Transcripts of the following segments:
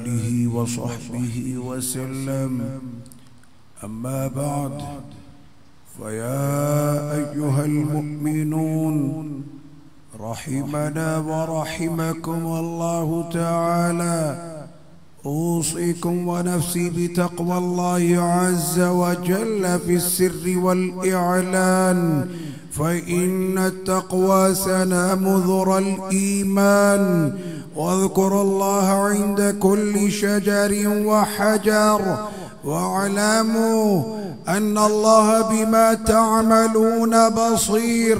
آله وصحبه وسلم. أما بعد، فيا أيها المؤمنون رحمنا ورحمكم الله تعالى، أوصيكم ونفسي بتقوى الله عز وجل في السر والإعلان، فإن التقوى سنام ذرى الإيمان. واذكروا الله عند كل شجر وحجر، واعلموا أن الله بما تعملون بصير،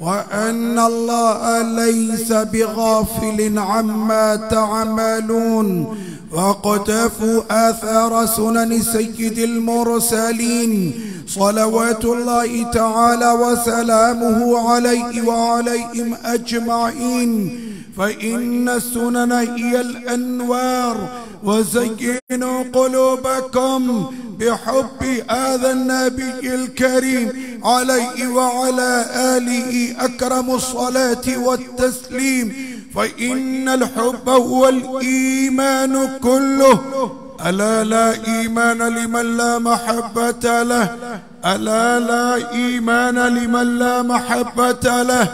وأن الله ليس بغافل عما تعملون. واقتفوا آثار سنن سيد المرسلين صلوات الله تعالى وسلامه عليه وعليهم أجمعين، فإن السنن هي الأنوار. وزينوا قلوبكم بحب هذا النبي الكريم عليه وعلى آله أكرم الصلاة والتسليم، فإن الحب هو الإيمان كله. ألا لا إيمان لمن لا محبة له، ألا لا إيمان لمن لا محبة له،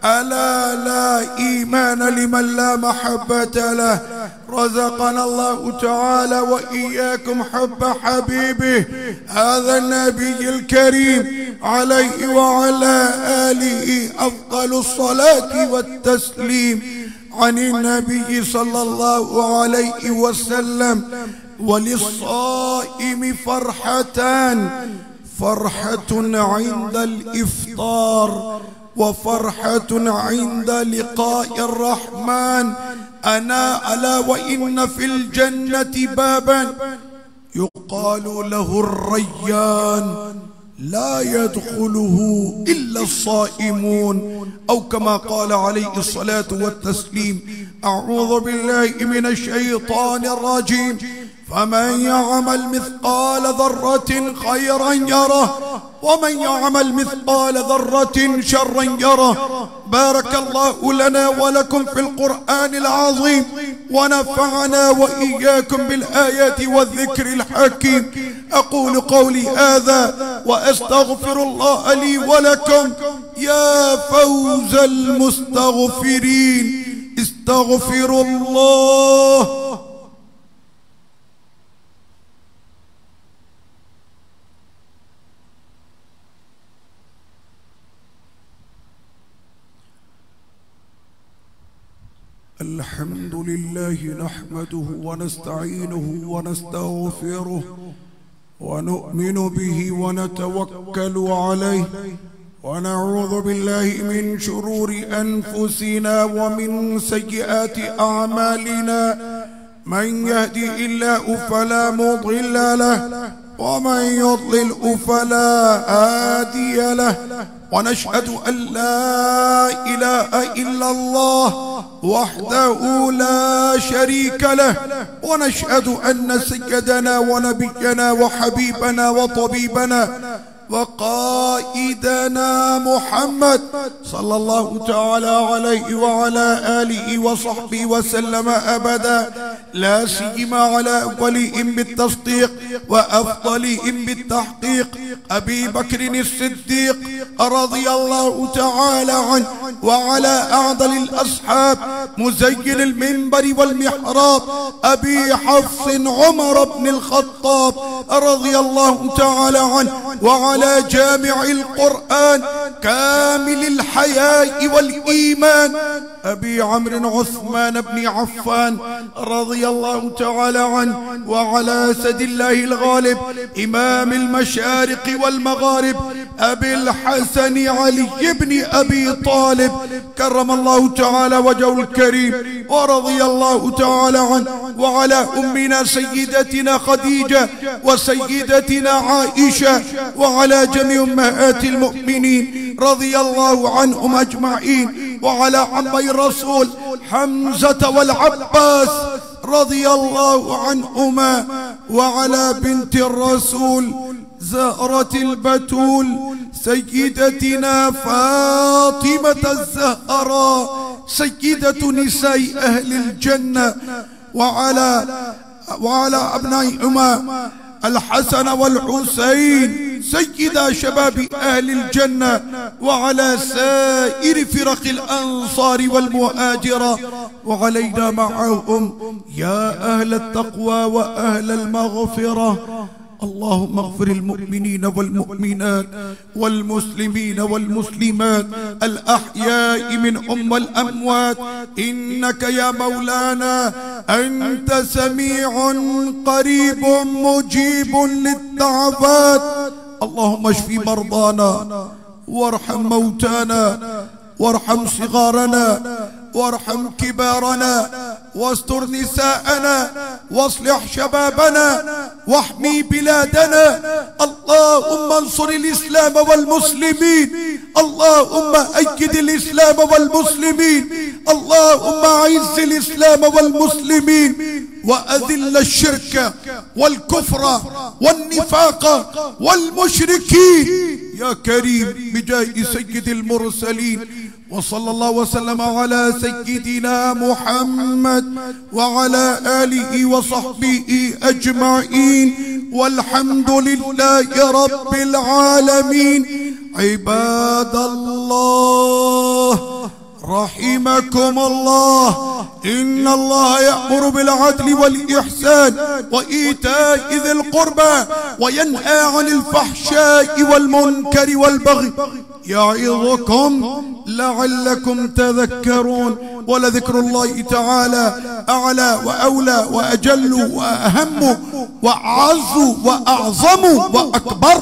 ألا لا إيمان لمن لا محبة له. رزقنا الله تعالى وإياكم حب حبيبه هذا النبي الكريم عليه وعلى آله أفضل الصلاة والتسليم. عن النبي صلى الله عليه وسلم: وللصائم فرحتان، فرحة عند الإفطار وفرحة عند لقاء الرحمن. ألا وإن في الجنة بابا يقال له الريان، لا يدخله إلا الصائمون، أو كما قال عليه الصلاة والتسليم. أعوذ بالله من الشيطان الرجيم. فمن يعمل مثقال ذرة خيرا يره، ومن يعمل مثقال ذرة شرا يره. بارك الله لنا ولكم في القرآن العظيم، ونفعنا وإياكم بالآيات والذكر الحكيم. أقول قولي هذا وأستغفر الله لي ولكم. يا فوز المستغفرين، استغفروا الله. الحمد لله نحمده ونستعينه ونستغفره ونؤمن به ونتوكل عليه، ونعوذ بالله من شرور أنفسنا ومن سيئات أعمالنا. من يهدي الله فلا مضل له، ومن يضلل فلا هادي له. ونشهد أن لا إله إلا الله وحده لا شريك له، ونشهد أن سيدنا ونبينا وحبيبنا وطبيبنا وقائدنا محمد صلى الله تعالى عليه وعلى آله وصحبه وسلم أبدا، لا سيما على أولهم بالتصديق وأفضلهم بالتحقيق أبي بكر الصديق رضي الله تعالى عنه، وعلى أعدل الأصحاب مزين المنبر والمحراب أبي حفص عمر بن الخطاب رضي الله تعالى عنه، وعلى جامع القرآن كامل الحياء والإيمان أبي عمرو عثمان بن عفان رضي الله تعالى عنه، وعلى سد الله الغالب إمام المشارق والمغارب أبي الحسن علي بن أبي طالب كرم الله تعالى وجهه الكريم ورضي الله تعالى عنه، وعلى أمنا سيدتنا خديجة وسيدتنا عائشة، وعلى جميع أمهات المؤمنين رضي الله عنهم أجمعين، وعلى عمي الرسول حمزة والعباس رضي الله عنهما، وعلى بنت الرسول زهرة البتول سيدتنا فاطمة الزهراء سيدة نساء أهل الجنة، وعلى وعلى أبنائهما الحسن والحسين سيدا شباب أهل الجنة، وعلى سائر فرق الأنصار والمهاجرة، وعلينا معهم يا أهل التقوى وأهل المغفرة. اللهم اغفر المؤمنين والمؤمنات والمسلمين والمسلمات الأحياء منهم والأموات، إنك يا مولانا أنت سميع قريب مجيب للدعوات. اللهم اشف مرضانا وارحم موتانا وارحم صغارنا وارحم كبارنا واستر نساءنا واصلح شبابنا واحمي بلادنا. اللهم انصر الإسلام والمسلمين، اللهم أيد الإسلام والمسلمين، اللهم أعز الإسلام والمسلمين وأذل الشرك والكفر والنفاق والمشركين يا كريم بجاه سيد المرسلين. وصلى الله وسلم على سيدنا محمد وعلى آله وصحبه أجمعين، والحمد لله رب العالمين. عباد الله رحمكم الله، إن الله يأمر بالعدل والإحسان وإيتاء ذي القربى وينهى عن الفحشاء والمنكر والبغي يعظكم لعلكم تذكرون. ولذكر الله تعالى أعلى وأولى وأجل وأهم وأعز وأعظم وأكبر.